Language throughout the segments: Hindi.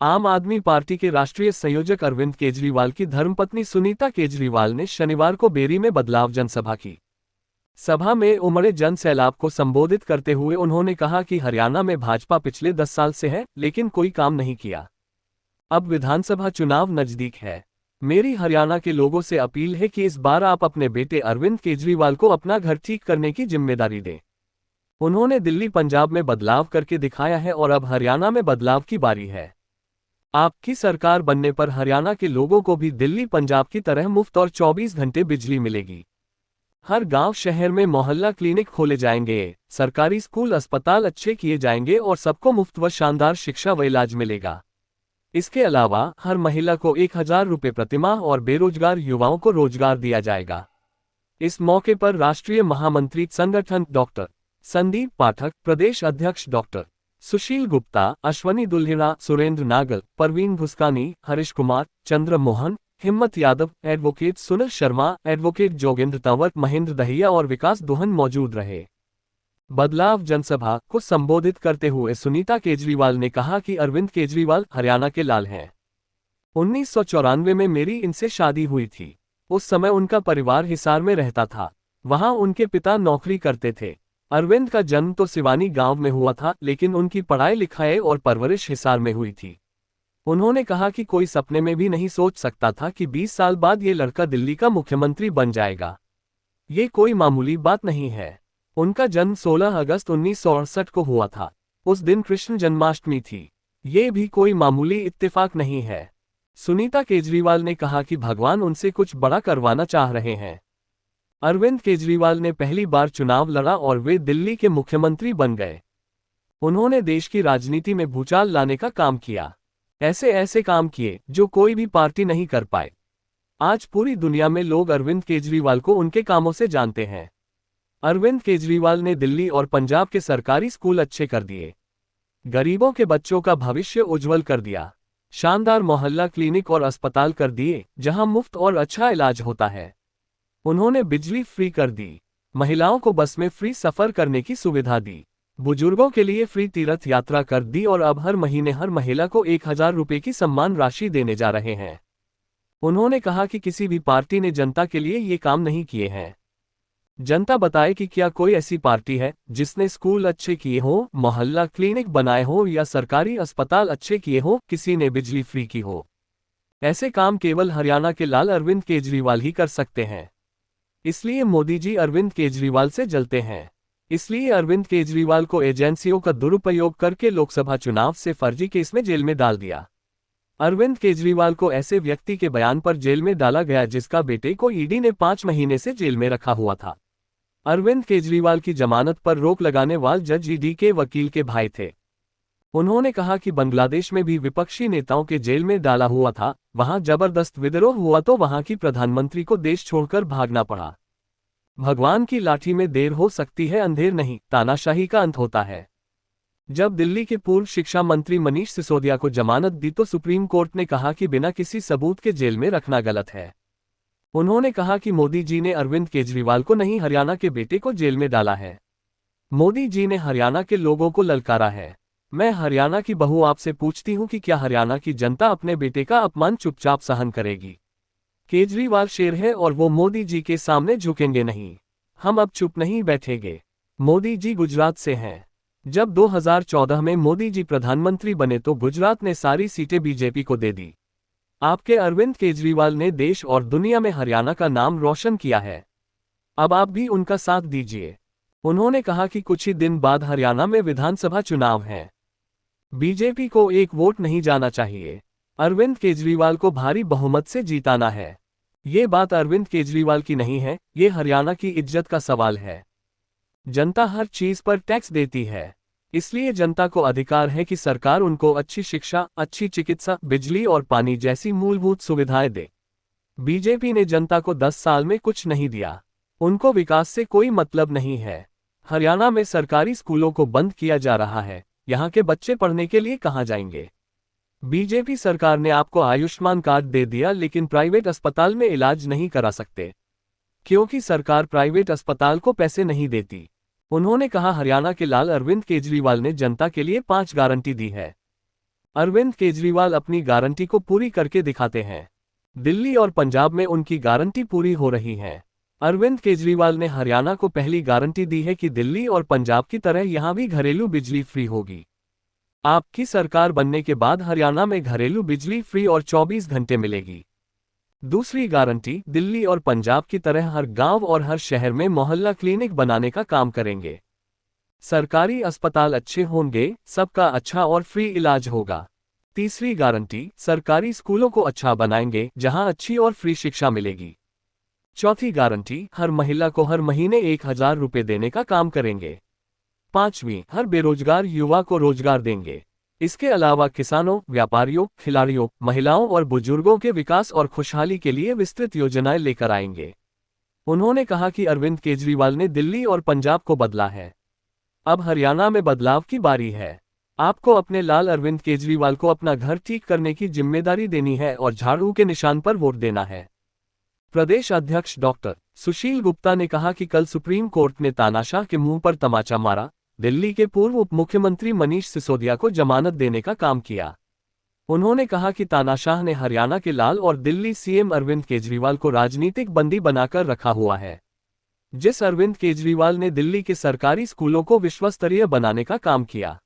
आम आदमी पार्टी के राष्ट्रीय संयोजक अरविंद केजरीवाल की धर्मपत्नी सुनीता केजरीवाल ने शनिवार को बेरी में बदलाव जनसभा की। सभा में उमड़े जन सैलाब को संबोधित करते हुए उन्होंने कहा कि हरियाणा में भाजपा पिछले 10 साल से है, लेकिन कोई काम नहीं किया। अब विधानसभा चुनाव नजदीक है। मेरी हरियाणा के लोगों से अपील है कि इस बार आप अपने बेटे अरविंद केजरीवाल को अपना घर ठीक करने की जिम्मेदारी दें। उन्होंने दिल्ली पंजाब में बदलाव करके दिखाया है और अब हरियाणा में बदलाव की बारी है। आपकी सरकार बनने पर हरियाणा के लोगों को भी दिल्ली पंजाब की तरह मुफ्त और 24 घंटे बिजली मिलेगी। हर गांव शहर में मोहल्ला क्लिनिक खोले जाएंगे, सरकारी स्कूल अस्पताल अच्छे किए जाएंगे और सबको मुफ्त व शानदार शिक्षा व इलाज मिलेगा। इसके अलावा हर महिला को 1000 रुपये प्रतिमाह और बेरोजगार युवाओं को रोजगार दिया जाएगा। इस मौके पर राष्ट्रीय महामंत्री संगठन डॉक्टर संदीप पाठक, प्रदेश अध्यक्ष डॉक्टर सुशील गुप्ता, अश्वनी दुल्हिड़ा, सुरेंद्र नागल, परवीन भुस्कानी, हरीश कुमार, चंद्र मोहन, हिम्मत यादव, एडवोकेट सुनील शर्मा, एडवोकेट जोगेंद्र तंवर, महेंद्र दहिया और विकास दुहन मौजूद रहे। बदलाव जनसभा को संबोधित करते हुए सुनीता केजरीवाल ने कहा कि अरविंद केजरीवाल हरियाणा के लाल हैं। 1994 में मेरी इनसे शादी हुई थी। उस समय उनका परिवार हिसार में रहता था। वहां उनके पिता नौकरी करते थे। अरविंद का जन्म तो सिवानी गांव में हुआ था, लेकिन उनकी पढ़ाई लिखाई और परवरिश हिसार में हुई थी। उन्होंने कहा कि कोई सपने में भी नहीं सोच सकता था कि 20 साल बाद ये लड़का दिल्ली का मुख्यमंत्री बन जाएगा। ये कोई मामूली बात नहीं है। उनका जन्म 16 अगस्त 1968 को हुआ था। उस दिन कृष्ण जन्माष्टमी थी। ये भी कोई मामूली इत्तेफाक नहीं है। सुनीता केजरीवाल ने कहा कि भगवान उनसे कुछ बड़ा करवाना चाह रहे हैं। अरविंद केजरीवाल ने पहली बार चुनाव लड़ा और वे दिल्ली के मुख्यमंत्री बन गए। उन्होंने देश की राजनीति में भूचाल लाने का काम किया। ऐसे काम किए जो कोई भी पार्टी नहीं कर पाए। आज पूरी दुनिया में लोग अरविंद केजरीवाल को उनके कामों से जानते हैं। अरविंद केजरीवाल ने दिल्ली और पंजाब के सरकारी स्कूल अच्छे कर दिए। गरीबों के बच्चों का भविष्य उज्जवल कर दिया। शानदार मोहल्ला क्लिनिक और अस्पताल कर दिए, जहां मुफ्त और अच्छा इलाज होता है। उन्होंने बिजली फ्री कर दी। महिलाओं को बस में फ्री सफर करने की सुविधा दी। बुजुर्गों के लिए फ्री तीर्थ यात्रा कर दी और अब हर महीने हर महिला को 1000 रुपये की सम्मान राशि देने जा रहे हैं। उन्होंने कहा कि किसी भी पार्टी ने जनता के लिए ये काम नहीं किए हैं। जनता बताए कि क्या कोई ऐसी पार्टी है जिसने स्कूल अच्छे किए हो, मोहल्ला क्लिनिक बनाए हो या सरकारी अस्पताल अच्छे किए हो, किसी ने बिजली फ्री की हो। ऐसे काम केवल हरियाणा के लाल अरविंद केजरीवाल ही कर सकते हैं। इसलिए मोदी जी अरविंद केजरीवाल से जलते हैं। इसलिए अरविंद केजरीवाल को एजेंसियों का दुरुपयोग करके लोकसभा चुनाव से फर्जी केस में जेल में डाल दिया। अरविंद केजरीवाल को ऐसे व्यक्ति के बयान पर जेल में डाला गया जिसका बेटे को ईडी ने 5 महीने से जेल में रखा हुआ था। अरविंद केजरीवाल की जमानत पर रोक लगाने वाले जज ईडी के वकील के भाई थे। उन्होंने कहा कि बांग्लादेश में भी विपक्षी नेताओं के जेल में डाला हुआ था। वहां जबरदस्त विद्रोह हुआ तो वहां की प्रधानमंत्री को देश छोड़कर भागना पड़ा। भगवान की लाठी में देर हो सकती है, अंधेर नहीं, तानाशाही का अंत होता है। जब दिल्ली के पूर्व शिक्षा मंत्री मनीष सिसोदिया को जमानत दी तो सुप्रीम कोर्ट ने कहा कि बिना किसी सबूत के जेल में रखना गलत है। उन्होंने कहा कि मोदी जी ने अरविंद केजरीवाल को नहीं, हरियाणा के बेटे को जेल में डाला है। मोदी जी ने हरियाणा के लोगों को ललकारा है। मैं हरियाणा की बहू आपसे पूछती हूं कि क्या हरियाणा की जनता अपने बेटे का अपमान चुपचाप सहन करेगी? केजरीवाल शेर है और वो मोदी जी के सामने झुकेंगे नहीं। हम अब चुप नहीं बैठेंगे। मोदी जी गुजरात से हैं। जब 2014 में मोदी जी प्रधानमंत्री बने तो गुजरात ने सारी सीटें बीजेपी को दे दी। आपके अरविंद केजरीवाल ने देश और दुनिया में हरियाणा का नाम रोशन किया है। अब आप भी उनका साथ दीजिए। उन्होंने कहा कि कुछ ही दिन बाद हरियाणा में विधानसभा चुनाव हैं। बीजेपी को एक वोट नहीं जाना चाहिए। अरविंद केजरीवाल को भारी बहुमत से जीताना है। ये बात अरविंद केजरीवाल की नहीं है, ये हरियाणा की इज्जत का सवाल है। जनता हर चीज पर टैक्स देती है, इसलिए जनता को अधिकार है कि सरकार उनको अच्छी शिक्षा, अच्छी चिकित्सा, बिजली और पानी जैसी मूलभूत सुविधाएं दे। बीजेपी ने जनता को 10 साल में कुछ नहीं दिया। उनको विकास से कोई मतलब नहीं है। हरियाणा में सरकारी स्कूलों को बंद किया जा रहा है। यहाँ के बच्चे पढ़ने के लिए कहाँ जाएंगे? बीजेपी सरकार ने आपको आयुष्मान कार्ड दे दिया, लेकिन प्राइवेट अस्पताल में इलाज नहीं करा सकते, क्योंकि सरकार प्राइवेट अस्पताल को पैसे नहीं देती। उन्होंने कहा हरियाणा के लाल अरविंद केजरीवाल ने जनता के लिए 5 गारंटी दी है। अरविंद केजरीवाल अपनी गारंटी को पूरी करके दिखाते हैं। दिल्ली और पंजाब में उनकी गारंटी पूरी हो रही है। अरविंद केजरीवाल ने हरियाणा को पहली गारंटी दी है कि दिल्ली और पंजाब की तरह यहां भी घरेलू बिजली फ्री होगी। आपकी सरकार बनने के बाद हरियाणा में घरेलू बिजली फ्री और 24 घंटे मिलेगी। दूसरी गारंटी, दिल्ली और पंजाब की तरह हर गांव और हर शहर में मोहल्ला क्लिनिक बनाने का काम करेंगे। सरकारी अस्पताल अच्छे होंगे, सबका अच्छा और फ्री इलाज होगा। तीसरी गारंटी, सरकारी स्कूलों को अच्छा बनाएंगे जहां अच्छी और फ्री शिक्षा मिलेगी। चौथी गारंटी, हर महिला को हर महीने 1000 रुपये देने का काम करेंगे। पांचवी, हर बेरोजगार युवा को रोजगार देंगे। इसके अलावा किसानों, व्यापारियों, खिलाड़ियों, महिलाओं और बुजुर्गों के विकास और खुशहाली के लिए विस्तृत योजनाएं लेकर आएंगे। उन्होंने कहा कि अरविंद केजरीवाल ने दिल्ली और पंजाब को बदला है। अब हरियाणा में बदलाव की बारी है। आपको अपने लाल अरविंद केजरीवाल को अपना घर ठीक करने की जिम्मेदारी देनी है और झाड़ू के निशान पर वोट देना है। प्रदेश अध्यक्ष डॉक्टर सुशील गुप्ता ने कहा कि कल सुप्रीम कोर्ट ने तानाशाह के मुंह पर तमाचा मारा, दिल्ली के पूर्व उप मुख्यमंत्री मनीष सिसोदिया को जमानत देने का काम किया। उन्होंने कहा कि तानाशाह ने हरियाणा के लाल और दिल्ली सीएम अरविंद केजरीवाल को राजनीतिक बंदी बनाकर रखा हुआ है। जिस अरविंद केजरीवाल ने दिल्ली के सरकारी स्कूलों को विश्वस्तरीय बनाने का काम किया।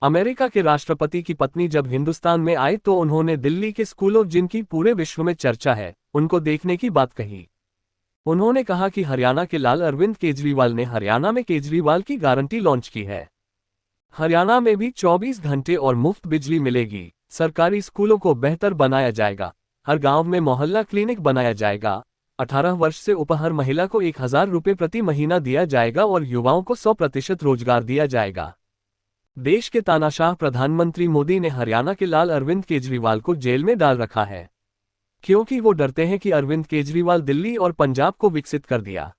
अमेरिका के राष्ट्रपति की पत्नी जब हिंदुस्तान में आए तो उन्होंने दिल्ली के स्कूलों, जिनकी पूरे विश्व में चर्चा है, उनको देखने की बात कही। उन्होंने कहा कि हरियाणा के लाल अरविंद केजरीवाल ने हरियाणा में केजरीवाल की गारंटी लॉन्च की है। हरियाणा में भी 24 घंटे और मुफ्त बिजली मिलेगी। सरकारी स्कूलों को बेहतर बनाया जाएगा। हर गांव में मोहल्ला क्लिनिक बनाया जाएगा। 18 वर्ष से ऊपर हर महिला को 1000 रुपये प्रति महीना दिया जाएगा और युवाओं को 100% रोजगार दिया जाएगा। देश के तानाशाह प्रधानमंत्री मोदी ने हरियाणा के लाल अरविंद केजरीवाल को जेल में डाल रखा है, क्योंकि वो डरते हैं कि अरविंद केजरीवाल दिल्ली और पंजाब को विकसित कर दिया।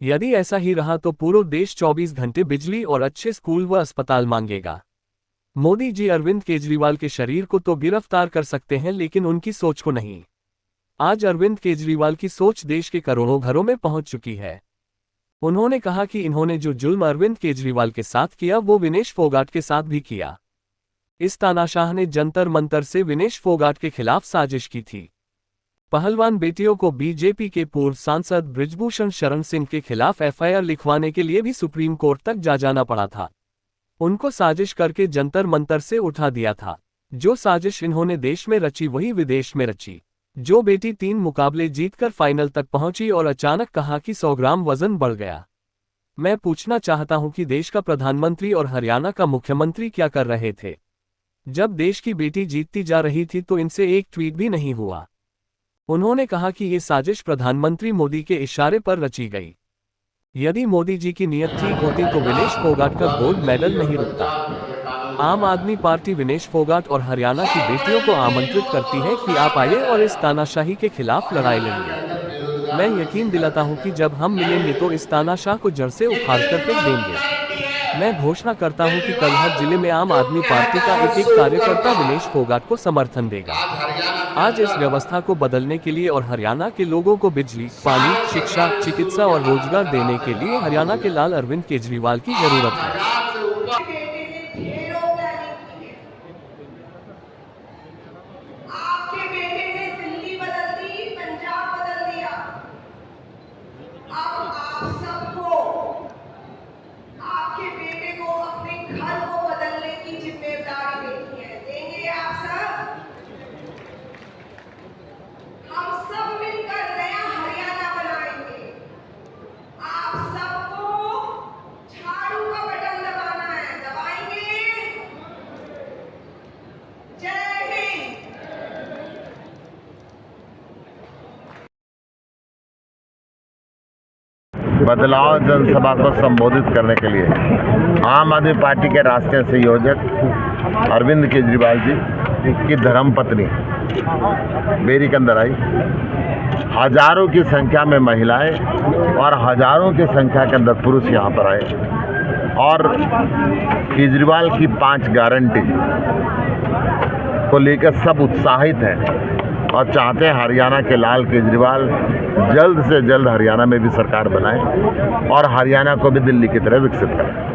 यदि ऐसा ही रहा तो पूरा देश 24 घंटे बिजली और अच्छे स्कूल व अस्पताल मांगेगा। मोदी जी अरविंद केजरीवाल के शरीर को तो गिरफ्तार कर सकते हैं, लेकिन उनकी सोच को नहीं। आज अरविंद केजरीवाल की सोच देश के करोड़ों घरों में पहुंच चुकी है। उन्होंने कहा कि इन्होंने जो जुल्म अरविंद केजरीवाल के साथ किया वो विनेश फोगाट के साथ भी किया। इस तानाशाह ने जंतर मंतर से विनेश फोगाट के खिलाफ साजिश की थी। पहलवान बेटियों को बीजेपी के पूर्व सांसद बृजभूषण शरण सिंह के खिलाफ एफआईआर लिखवाने के लिए भी सुप्रीम कोर्ट तक जाना पड़ा था। उनको साजिश करके जंतर मंतर से उठा दिया था। जो साजिश इन्होंने देश में रची वही विदेश में रची। जो बेटी 3 मुकाबले जीतकर फाइनल तक पहुंची और अचानक कहा कि 100 ग्राम वजन बढ़ गया। मैं पूछना चाहता हूं कि देश का प्रधानमंत्री और हरियाणा का मुख्यमंत्री क्या कर रहे थे? जब देश की बेटी जीतती जा रही थी तो इनसे एक ट्वीट भी नहीं हुआ। उन्होंने कहा कि ये साजिश प्रधानमंत्री मोदी के इशारे पर रची गई। यदि मोदी जी की नीयत ठीक होती तो विनेश फोगाट का गोल्ड मेडल नहीं रुकता। आम आदमी पार्टी विनेश फोगाट और हरियाणा की बेटियों को आमंत्रित करती है कि आप आइए और इस तानाशाही के खिलाफ लड़ाई लड़िए। मैं यकीन दिलाता हूं कि जब हम मिलेंगे तो इस तानाशाह को जड़ से उखाड़ कर फेंक देंगे। मैं घोषणा करता हूं कि कल हर जिले में आम आदमी पार्टी का एक कार्यकर्ता विनेश फोगाट को समर्थन देगा। आज इस व्यवस्था को बदलने के लिए और हरियाणा के लोगों को बिजली, पानी, शिक्षा, चिकित्सा और रोजगार देने के लिए हरियाणा के लाल अरविंद केजरीवाल की जरूरत है। बदलाव जनसभा को संबोधित करने के लिए आम आदमी पार्टी के राष्ट्रीय संयोजक अरविंद केजरीवाल जी की धर्मपत्नी बेरी के अंदर आई। हजारों की संख्या में महिलाएं और हजारों की संख्या के अंदर पुरुष यहाँ पर आए और केजरीवाल की 5 गारंटी को लेकर सब उत्साहित हैं और चाहते हैं हरियाणा के लाल केजरीवाल जल्द से जल्द हरियाणा में भी सरकार बनाए और हरियाणा को भी दिल्ली की तरह विकसित करें।